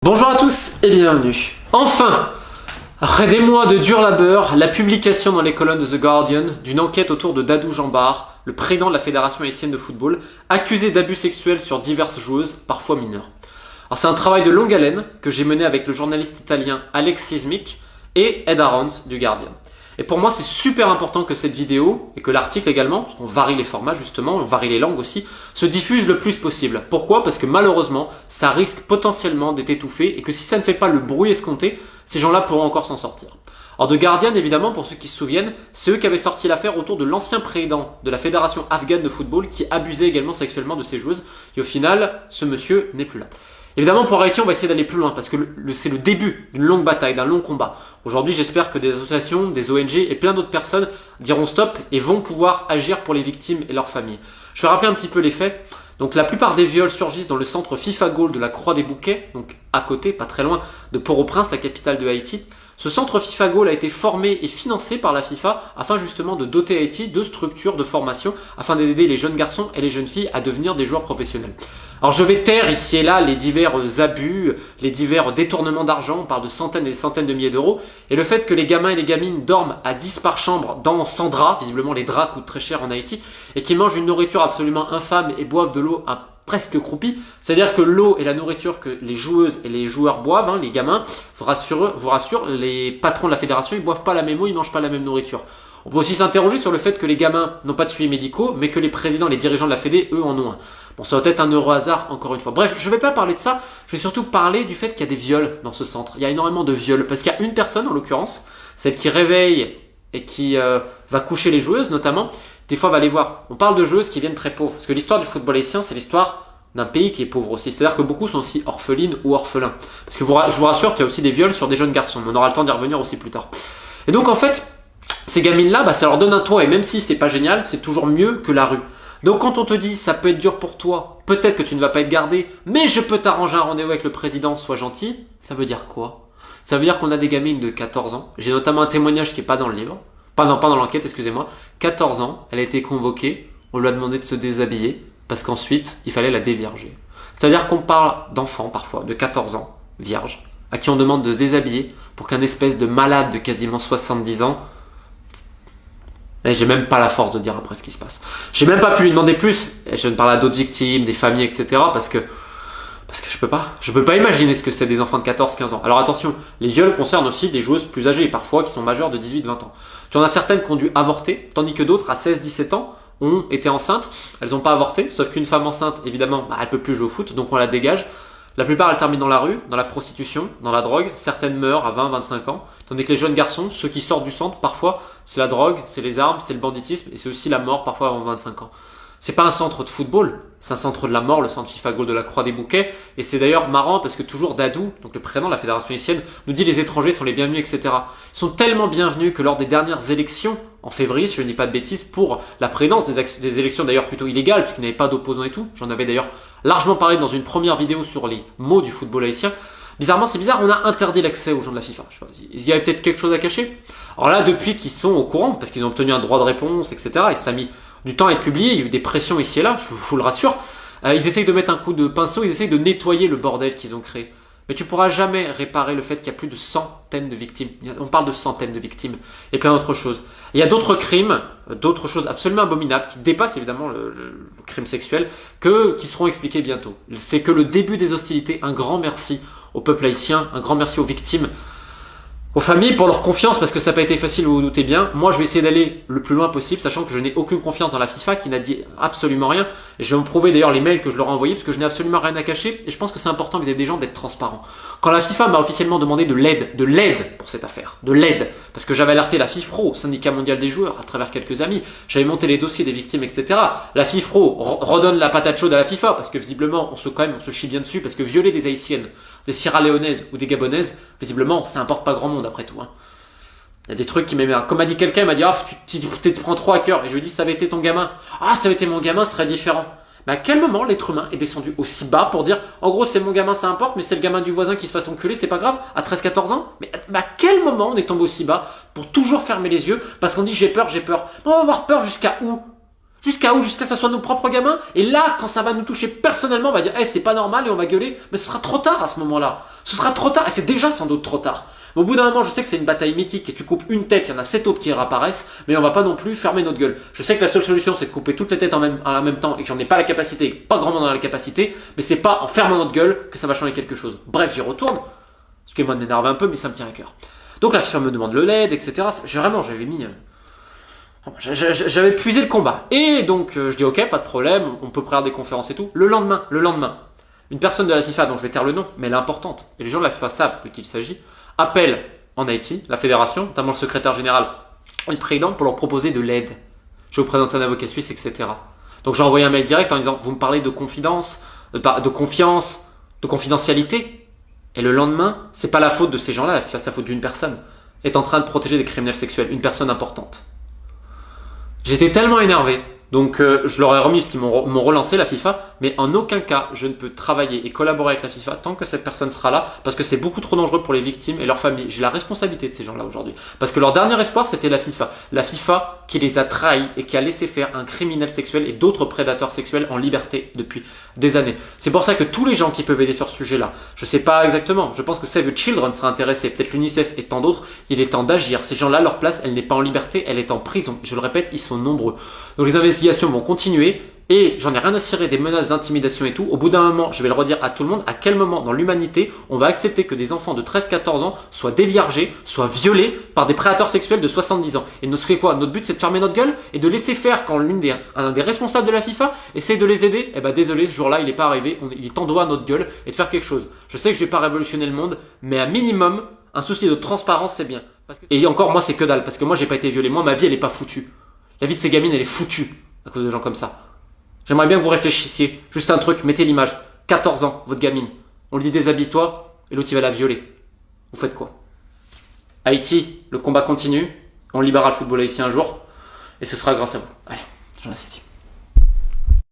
Bonjour à tous et bienvenue. Enfin, après des mois de dur labeur, la publication dans les colonnes de The Guardian d'une enquête autour de Dadou Jambar, le président de la Fédération haïtienne de football, accusé d'abus sexuels sur diverses joueuses, parfois mineures. Alors c'est un travail de longue haleine que j'ai mené avec le journaliste italien Alex Sismic et Ed Aarons du Guardian. Et pour moi, c'est super important que cette vidéo, et que l'article également, parce qu'on varie les formats justement, on varie les langues aussi, se diffuse le plus possible. Pourquoi? Parce que malheureusement, ça risque potentiellement d'être étouffé, et que si ça ne fait pas le bruit escompté, ces gens-là pourront encore s'en sortir. Alors The Guardian, évidemment, pour ceux qui se souviennent, c'est eux qui avaient sorti l'affaire autour de l'ancien président de la fédération afghane de football, qui abusait également sexuellement de ses joueuses, et au final, ce monsieur n'est plus là. Évidemment, pour Haïti, on va essayer d'aller plus loin parce que c'est le début d'une longue bataille, d'un long combat. Aujourd'hui, j'espère que des associations, des ONG et plein d'autres personnes diront stop et vont pouvoir agir pour les victimes et leurs familles. Je vais rappeler un petit peu les faits. Donc, la plupart des viols surgissent dans le centre FIFA Goal de la Croix des Bouquets, donc à côté, pas très loin, de Port-au-Prince, la capitale de Haïti. Ce centre FIFA Goal a été formé et financé par la FIFA afin justement de doter Haïti de structures de formation afin d'aider les jeunes garçons et les jeunes filles à devenir des joueurs professionnels. Alors je vais taire ici et là les divers abus, les divers détournements d'argent, on parle de centaines et des centaines de milliers d'euros, et le fait que les gamins et les gamines dorment à 10 par chambre dans 100 draps, visiblement les draps coûtent très cher en Haïti, et qui mangent une nourriture absolument infâme et boivent de l'eau à presque croupie, c'est-à-dire que l'eau et la nourriture que les joueuses et les joueurs boivent, les gamins, vous rassure, les patrons de la fédération, ils boivent pas la même eau, ils mangent pas la même nourriture. On peut aussi s'interroger sur le fait que les gamins n'ont pas de suivi médicaux, mais que les présidents, les dirigeants de la Fédé, eux, en ont un. Bon, ça doit être un heureux hasard, encore une fois. Bref, je vais pas parler de ça, je vais surtout parler du fait qu'il y a des viols dans ce centre. Il y a énormément de viols, parce qu'il y a une personne, en l'occurrence, celle qui réveille et qui va coucher les joueuses, notamment, des fois va les voir. On parle de joueuses qui viennent très pauvres, parce que l'histoire du football haïtien, c'est l'histoire d'un pays qui est pauvre aussi. C'est-à-dire que beaucoup sont aussi orphelines ou orphelins. Parce que je vous rassure qu'il y a aussi des viols sur des jeunes garçons, mais on aura le temps d'y revenir aussi plus tard. Et donc, en fait, ces gamines-là, ça leur donne un toit, et même si c'est pas génial, c'est toujours mieux que la rue. Donc quand on te dit ça peut être dur pour toi, peut-être que tu ne vas pas être gardé, mais je peux t'arranger un rendez-vous avec le président, sois gentil, ça veut dire quoi? Ça veut dire qu'on a des gamines de 14 ans, j'ai notamment un témoignage qui n'est pas dans le livre, pas dans l'enquête, excusez-moi, 14 ans, elle a été convoquée, on lui a demandé de se déshabiller, parce qu'ensuite il fallait la dévierger. C'est-à-dire qu'on parle d'enfants parfois, de 14 ans, vierges, à qui on demande de se déshabiller pour qu'un espèce de malade de quasiment 70 ans. Et j'ai même pas la force de dire après ce qui se passe. J'ai même pas pu lui demander plus. Et je ne parle à d'autres victimes, des familles, etc. Parce que je peux pas. Je peux pas imaginer ce que c'est des enfants de 14-15 ans. Alors attention, les viols concernent aussi des joueuses plus âgées, parfois qui sont majeures de 18-20 ans. Tu en as certaines qui ont dû avorter, tandis que d'autres, à 16-17 ans, ont été enceintes. Elles n'ont pas avorté, sauf qu'une femme enceinte, évidemment, elle peut plus jouer au foot, donc on la dégage. La plupart, elles terminent dans la rue, dans la prostitution, dans la drogue. Certaines meurent à 20-25 ans. Tandis que les jeunes garçons, ceux qui sortent du centre, parfois, c'est la drogue, c'est les armes, c'est le banditisme et c'est aussi la mort, parfois avant 25 ans. C'est pas un centre de football, c'est un centre de la mort, le centre FIFA Goal de la Croix des Bouquets. Et c'est d'ailleurs marrant parce que toujours Dadou, donc le président de la fédération haïtienne, nous dit les étrangers sont les bienvenus, etc. Ils sont tellement bienvenus que lors des dernières élections, en février, si je ne dis pas de bêtises, pour la présidence, des élections d'ailleurs plutôt illégales, puisqu'il n'y avait pas d'opposants et tout, j'en avais d'ailleurs largement parlé dans une première vidéo sur les mots du football haïtien. Bizarrement, c'est bizarre, on a interdit l'accès aux gens de la FIFA. Je sais pas, il y avait peut-être quelque chose à cacher. Alors là, depuis qu'ils sont au courant, parce qu'ils ont obtenu un droit de réponse, etc., et ça a mis du temps à être publié, il y a eu des pressions ici et là, je vous le rassure, ils essayent de mettre un coup de pinceau, ils essayent de nettoyer le bordel qu'ils ont créé. Mais tu pourras jamais réparer le fait qu'il y a plus de centaines de victimes. On parle de centaines de victimes et plein d'autres choses. Il y a d'autres crimes, d'autres choses absolument abominables qui dépassent évidemment le crime sexuel qui seront expliqués bientôt. C'est que le début des hostilités. Un grand merci au peuple haïtien, un grand merci aux victimes, aux familles pour leur confiance, parce que ça n'a pas été facile, vous vous doutez bien. Moi, je vais essayer d'aller le plus loin possible, sachant que je n'ai aucune confiance dans la FIFA qui n'a dit absolument rien. Et je vais me prouver d'ailleurs les mails que je leur ai envoyés, parce que je n'ai absolument rien à cacher. Et je pense que c'est important vis-à-vis des gens d'être transparent. Quand la FIFA m'a officiellement demandé de l'aide pour cette affaire, de l'aide, parce que j'avais alerté la FIFPro, syndicat mondial des joueurs, à travers quelques amis, j'avais monté les dossiers des victimes, etc. La FIFPro redonne la patate chaude à la FIFA, parce que visiblement, on se chie bien dessus, parce que violer des Haïtiennes, des Sierra-Léonaises ou des Gabonaises, visiblement, ça importe pas grand monde après tout. Il y a des trucs qui m'énervent. Comme m'a dit quelqu'un, il m'a dit tu prends trop à cœur. Et je lui ai dit ça avait été ton gamin. Ah, ça avait été mon gamin, ce serait différent. Mais à quel moment l'être humain est descendu aussi bas pour dire en gros c'est mon gamin, ça importe, mais c'est le gamin du voisin qui se fasse enculer, c'est pas grave, à 13-14 ans? Mais à quel moment on est tombé aussi bas pour toujours fermer les yeux parce qu'on dit j'ai peur? On va avoir peur jusqu'à où? Jusqu'à où? Jusqu'à ce que ça soit nos propres gamins. Et là, quand ça va nous toucher personnellement, on va dire, c'est pas normal et on va gueuler. Mais ce sera trop tard à ce moment-là. Ce sera trop tard et c'est déjà sans doute trop tard. Mais au bout d'un moment, je sais que c'est une bataille mythique et tu coupes une tête, il y en a 7 autres qui réapparaissent, mais on va pas non plus fermer notre gueule. Je sais que la seule solution, c'est de couper toutes les têtes en même temps et que j'en ai pas la capacité, pas grand monde en a la capacité, mais c'est pas en fermant notre gueule que ça va changer quelque chose. Bref, j'y retourne. Ce qui moi m'énerve un peu, mais ça me tient à cœur. Donc la FIFA me demande le LED, etc. J'avais mis... J'avais puisé le combat. Et donc, je dis ok, pas de problème, on peut préparer des conférences et tout. Le lendemain, une personne de la FIFA, dont je vais taire le nom, mais elle est importante, et les gens de la FIFA savent de qui il s'agit, appelle en Haïti, la fédération, notamment le secrétaire général et le président, pour leur proposer de l'aide. Je vais vous présenter un avocat suisse, etc. Donc j'ai envoyé un mail direct en disant, vous me parlez de confidence, de confiance, de confidentialité. Et le lendemain, c'est pas la faute de ces gens-là, c'est la faute d'une personne. Est en train de protéger des criminels sexuels, une personne importante. J'étais tellement énervé, donc je leur ai remis parce qu'ils m'ont relancé la FIFA, mais en aucun cas je ne peux travailler et collaborer avec la FIFA tant que cette personne sera là, parce que c'est beaucoup trop dangereux pour les victimes et leurs familles. J'ai la responsabilité de ces gens-là aujourd'hui, parce que leur dernier espoir c'était la FIFA qui les a trahis et qui a laissé faire un criminel sexuel et d'autres prédateurs sexuels en liberté depuis des années. C'est pour ça que tous les gens qui peuvent aider sur ce sujet-là, je sais pas exactement, je pense que Save the Children sera intéressé, peut-être l'UNICEF et tant d'autres, il est temps d'agir. Ces gens-là, leur place, elle n'est pas en liberté, elle est en prison. Je le répète, ils sont nombreux. Donc les investigations vont continuer et j'en ai rien à cirer des menaces d'intimidation et tout. Au bout d'un moment, je vais le redire à tout le monde, à quel moment dans l'humanité on va accepter que des enfants de 13-14 ans soient déviargés, soient violés par des prédateurs sexuels de 70 ans. Et notre quoi? Notre but c'est de fermer notre gueule et de laisser faire quand un des responsables de la FIFA essaie de les aider. Eh ben désolé, ce jour-là il n'est pas arrivé, il est temps de voir notre gueule et de faire quelque chose. Je sais que je vais pas révolutionner le monde, mais à minimum, un souci de transparence c'est bien. Et encore moi c'est que dalle, parce que moi j'ai pas été violé, moi ma vie elle est pas foutue. La vie de ces gamines elle est foutue à cause de gens comme ça. J'aimerais bien que vous réfléchissiez. Juste un truc, mettez l'image. 14 ans, votre gamine. On lui dit déshabille-toi et l'autre il va la violer. Vous faites quoi? Haïti, le combat continue. On libérera le football haïtien un jour. Et ce sera grâce à vous. Allez, j'en ai assez dit.